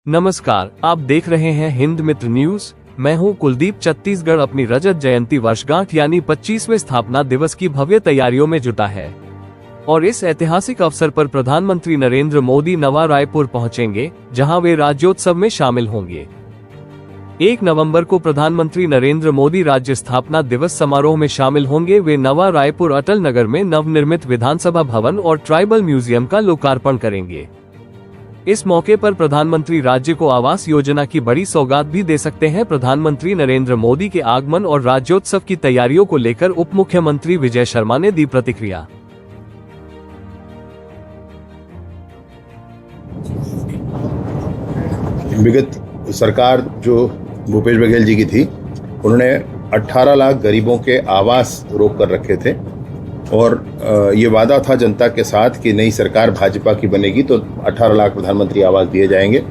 नमस्कार, आप देख रहे हैं हिंद मित्र न्यूज। मैं हूं कुलदीप। छत्तीसगढ़ अपनी रजत जयंती वर्षगांठ यानी 25वें स्थापना दिवस की भव्य तैयारियों में जुटा है और इस ऐतिहासिक अवसर पर प्रधानमंत्री नरेंद्र मोदी नवा रायपुर पहुंचेंगे, जहां वे राज्योत्सव में शामिल होंगे। 1 नवंबर को प्रधानमंत्री नरेंद्र मोदी राज्य स्थापना दिवस समारोह में शामिल होंगे। वे नवा रायपुर अटल नगर में नवनिर्मित विधानसभा भवन और ट्राइबल म्यूजियम का लोकार्पण करेंगे। इस मौके पर प्रधानमंत्री राज्य को आवास योजना की बड़ी सौगात भी दे सकते हैं। प्रधानमंत्री नरेंद्र मोदी के आगमन और राज्योत्सव की तैयारियों को लेकर उप मुख्यमंत्री विजय शर्मा ने दी प्रतिक्रिया। विगत सरकार जो भूपेश बघेल जी की थी, उन्होंने 18 लाख गरीबों के आवास रोक कर रखे थे और ये वादा था जनता के साथ कि नई सरकार भाजपा की बनेगी तो 18 लाख प्रधानमंत्री आवास दिए जाएंगे।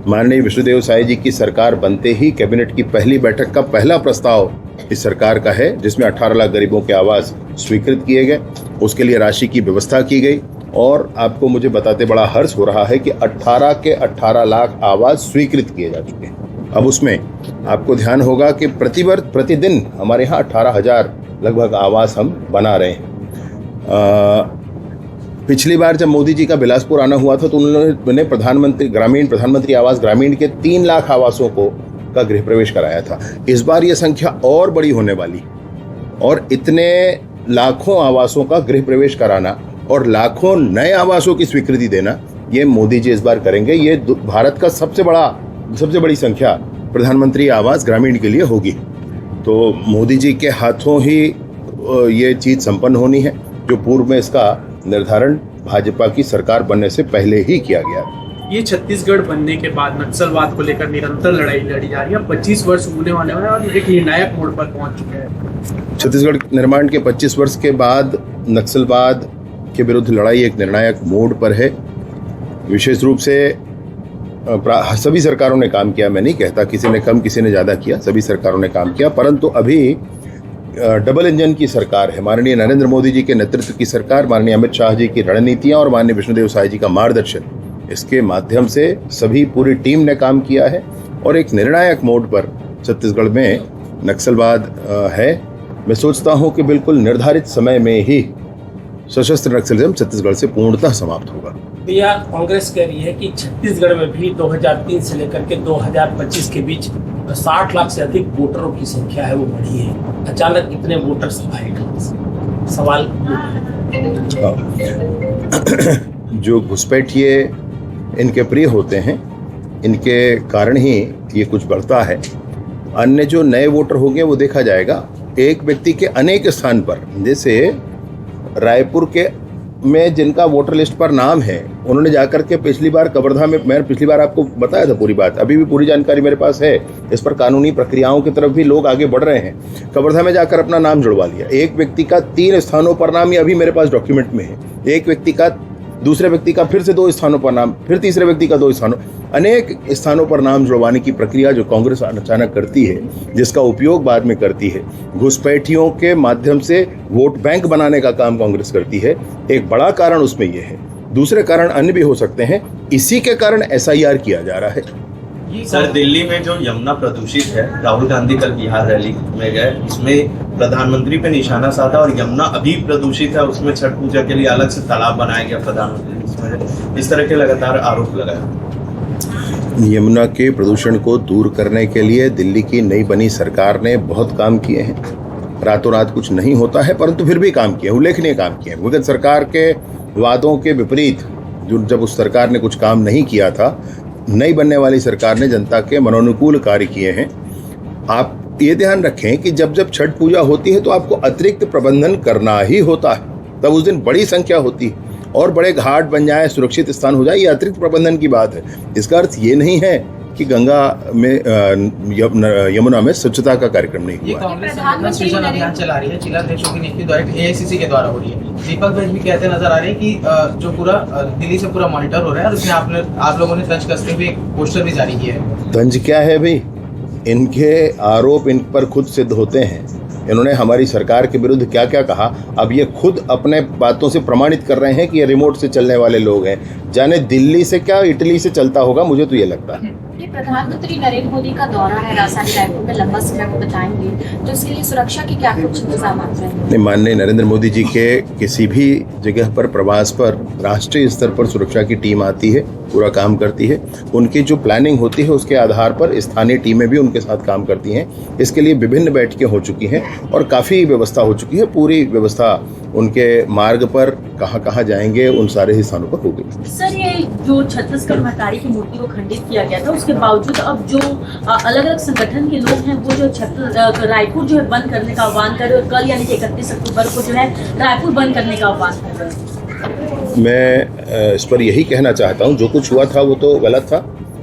माननीय विष्णुदेव साय जी की सरकार बनते ही कैबिनेट की पहली बैठक का पहला प्रस्ताव इस सरकार का है, जिसमें 18 लाख गरीबों के आवास स्वीकृत किए गए। उसके लिए राशि की व्यवस्था की गई और आपको मुझे बताते बड़ा हर्ष हो रहा है कि 18 के 18 लाख आवास स्वीकृत किए जा चुके हैं। अब उसमें आपको ध्यान होगा कि प्रतिदिन हमारे यहाँ 18,000 लगभग आवास हम बना रहे हैं। पिछली बार जब मोदी जी का बिलासपुर आना हुआ था तो उन्होंने प्रधानमंत्री आवास ग्रामीण के 3 लाख आवासों का गृह प्रवेश कराया था। इस बार ये संख्या और बड़ी होने वाली और इतने लाखों आवासों का गृह प्रवेश कराना और लाखों नए आवासों की स्वीकृति देना, ये मोदी जी इस बार करेंगे। ये भारत का सबसे बड़ी संख्या प्रधानमंत्री आवास ग्रामीण के लिए होगी। तो मोदी जी के हाथों ही ये चीज संपन्न होनी है, जो पूर्व में इसका निर्धारण भाजपा की सरकार बनने से पहले ही किया गया। ये छत्तीसगढ़ बनने के बाद नक्सलवाद को लेकर निरंतर लड़ाई लड़ी जा रही है। 25 वर्ष होने वाले हैं और एक निर्णायक मोड़ पर पहुंच चुके हैं। छत्तीसगढ़ निर्माण के 25 वर्ष के बाद नक्सलवाद के विरुद्ध लड़ाई एक निर्णायक मोड़ पर है। विशेष रूप से सभी सरकारों ने काम किया। मैं नहीं कहता किसी ने कम किसी ने ज़्यादा किया, सभी सरकारों ने काम किया, परंतु अभी डबल इंजन की सरकार है। माननीय नरेंद्र मोदी जी के नेतृत्व की सरकार, माननीय अमित शाह जी की रणनीतियां और माननीय विष्णुदेव साय जी का मार्गदर्शन, इसके माध्यम से सभी पूरी टीम ने काम किया है और एक निर्णायक मोड पर छत्तीसगढ़ में नक्सलवाद है। मैं सोचता हूं कि बिल्कुल निर्धारित समय में ही सशस्त्र नक्सलिज्म छत्तीसगढ़ से पूर्णतः समाप्त होगा। भैया, कांग्रेस कह रही है कि छत्तीसगढ़ में भी 2003 से लेकर के 2025 के बीच 60 लाख से अधिक वोटरों की संख्या है वो बढ़ी है। अचानक इतने वोटर्स आए, सवाल जो घुसपैठिए इनके प्रिय होते हैं, इनके कारण ही ये कुछ बढ़ता है। अन्य जो नए वोटर होंगे वो देखा जाएगा। एक व्यक्ति के अनेक स्थान पर, जैसे रायपुर के में जिनका वोटर लिस्ट पर नाम है, उन्होंने जाकर के पिछली बार कवर्धा में, मैं पिछली बार आपको बताया था पूरी बात, अभी भी पूरी जानकारी मेरे पास है। इस पर कानूनी प्रक्रियाओं की तरफ भी लोग आगे बढ़ रहे हैं। कवर्धा में जाकर अपना नाम जुड़वा लिया। एक व्यक्ति का 3 स्थानों पर नाम, ये अभी मेरे पास डॉक्यूमेंट में है। एक व्यक्ति का, दूसरे व्यक्ति का फिर से 2 स्थानों पर नाम, फिर तीसरे व्यक्ति का 2 स्थानों, अनेक स्थानों पर नाम जुड़वाने की प्रक्रिया जो कांग्रेस अचानक करती है, जिसका उपयोग बाद में करती है, घुसपैठियों के माध्यम से वोट बैंक बनाने का काम कांग्रेस करती है। एक बड़ा कारण उसमें यह है। दूसरे कारण अन्य भी हो सकते हैं। इसी के कारण SIR किया जा रहा है। सर, दिल्ली में जो यमुना प्रदूषित है, राहुल गांधी कल बिहार रैली में गए, इसमें प्रधानमंत्री पे निशाना साधा और यमुना अभी प्रदूषित है, उसमें छठ पूजा के लिए अलग से तालाब बनाया गया प्रधानमंत्री, इसमें इस तरह के लगातार आरोप लगाए। यमुना के प्रदूषण को दूर करने के लिए दिल्ली की नई बनी सरकार ने बहुत काम किए हैं। रातों रात कुछ नहीं होता है, परंतु फिर भी काम किए, उल्लेखनीय काम किए। विगत सरकार के वादों के विपरीत जब उस सरकार ने कुछ काम नहीं किया था, नई बनने वाली सरकार ने जनता के मनोनुकूल कार्य किए हैं। आप ये ध्यान रखें कि जब छठ पूजा होती है तो आपको अतिरिक्त प्रबंधन करना ही होता है। तब उस दिन बड़ी संख्या होती है और बड़े घाट बन जाए, सुरक्षित स्थान हो जाए, ये अतिरिक्त प्रबंधन की बात है। इसका अर्थ ये नहीं है कि गंगा में यमुना में स्वच्छता का कार्यक्रम नहीं हुआ। ये कांग्रेस संगठन सृजन अभियान चला रही है, जिलाध्यक्षों की नियुक्ति डायरेक्ट AICC के द्वारा हो रही है। दीपक भाई भी कहते नजर आ रहे हैं कि जो पूरा दिल्ली से पूरा मॉनिटर हो रहा है और उसमें आप लोगों ने तंज कसते हुए एक पोस्टर भी जारी किया है। तंज क्या है भाई? इनके आरोप इन पर खुद सिद्ध होते हैं। इन्होंने हमारी सरकार के विरुद्ध क्या क्या कहा, अब ये खुद अपने बातों से प्रमाणित कर रहे हैं कि ये रिमोट से चलने वाले लोग हैं। जाने दिल्ली से क्या इटली से चलता होगा, मुझे तो ये लगता है। ये प्रधानमंत्री नरेंद्र मोदी का दौरा है राजधानी रायपुर में, लंबा समय वो बताएंगे, तो इसके लिए सुरक्षा के क्या कुछ इंतजाम हैं? माननीय नरेंद्र मोदी जी के किसी भी जगह पर प्रवास पर राष्ट्रीय स्तर पर सुरक्षा की टीम आती है, पूरा काम करती है। उनकी जो प्लानिंग होती है उसके आधार पर स्थानीय टीमें भी उनके साथ काम करती हैं। इसके लिए विभिन्न बैठकें हो चुकी हैं और काफ़ी व्यवस्था हो चुकी है। पूरी व्यवस्था उनके मार्ग पर कहाँ कहाँ जाएंगे उन सारे ही स्थानों पर हो गई। सर, ये जो छत्तीसगढ़ महतारी की मूर्ति को खंडित किया गया था, उसके बावजूद अब जो अलग अलग संगठन के लोग हैं वो जो रायपुर जो है बंद करने का आह्वान कर रहे हैं, और कल यानी कि 31 अक्टूबर को जो है रायपुर बंद करने का आह्वान कर रहे हैं। मैं इस पर यही कहना चाहता हूँ, जो कुछ हुआ था वो तो गलत था।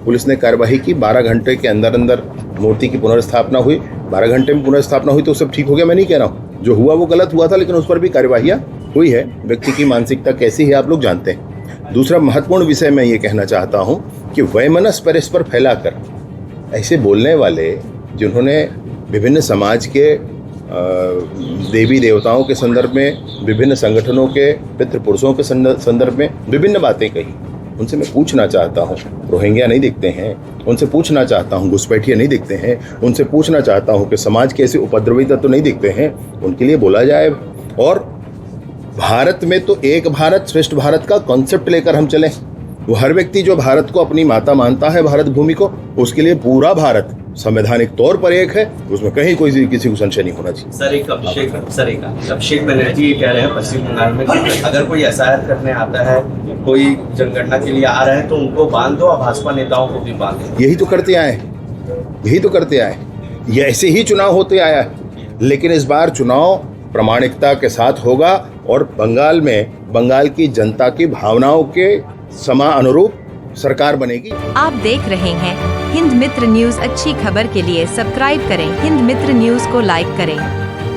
पुलिस ने कार्रवाई की, 12 घंटे के अंदर अंदर मूर्ति की पुनर्स्थापना हुई। 12 घंटे में पुनर्स्थापना हुई तो सब ठीक हो गया, मैं नहीं कह रहा हूँ। जो हुआ वो गलत हुआ था, लेकिन उस पर भी कार्यवाहियाँ हुई है। व्यक्ति की मानसिकता कैसी है आप लोग जानते हैं। दूसरा महत्वपूर्ण विषय मैं ये कहना चाहता हूँ कि वैमनस्य परस्पर फैलाकर ऐसे बोलने वाले, जिन्होंने विभिन्न समाज के देवी देवताओं के संदर्भ में, विभिन्न संगठनों के पितृ पुरुषों के संदर्भ में विभिन्न बातें कही, उनसे मैं पूछना चाहता हूँ, रोहिंग्या नहीं दिखते हैं? उनसे पूछना चाहता हूँ, घुसपैठिया नहीं दिखते हैं? उनसे पूछना चाहता हूँ कि समाज के ऐसे उपद्रवी तत्व नहीं दिखते हैं? उनके लिए बोला जाए। और भारत में तो एक भारत श्रेष्ठ भारत का कॉन्सेप्ट लेकर हम चलें। वो हर व्यक्ति जो भारत को अपनी माता मानता है, भारत भूमि को, उसके लिए पूरा भारत संवैधानिक तौर पर एक है, उसमें कहीं कोई किसी को संशय नहीं होना चाहिए। सर, एक अभिषेक बनर्जी ये कह रहे हैं पश्चिम बंगाल में अगर कोई एसआईआर करने आता है, कोई जनगणना के लिए आ रहे हैं तो उनको बांध दो और भाजपा नेताओं को भी बांध दो। यही तो करते आए, ये ऐसे ही चुनाव होते आया है। लेकिन इस बार चुनाव प्रामाणिकता के साथ होगा और बंगाल में बंगाल की जनता की भावनाओं के समानुरूप सरकार बनेगी। आप देख रहे हैं हिंद मित्र न्यूज। अच्छी खबर के लिए सब्सक्राइब करें, हिंद मित्र न्यूज को लाइक करें।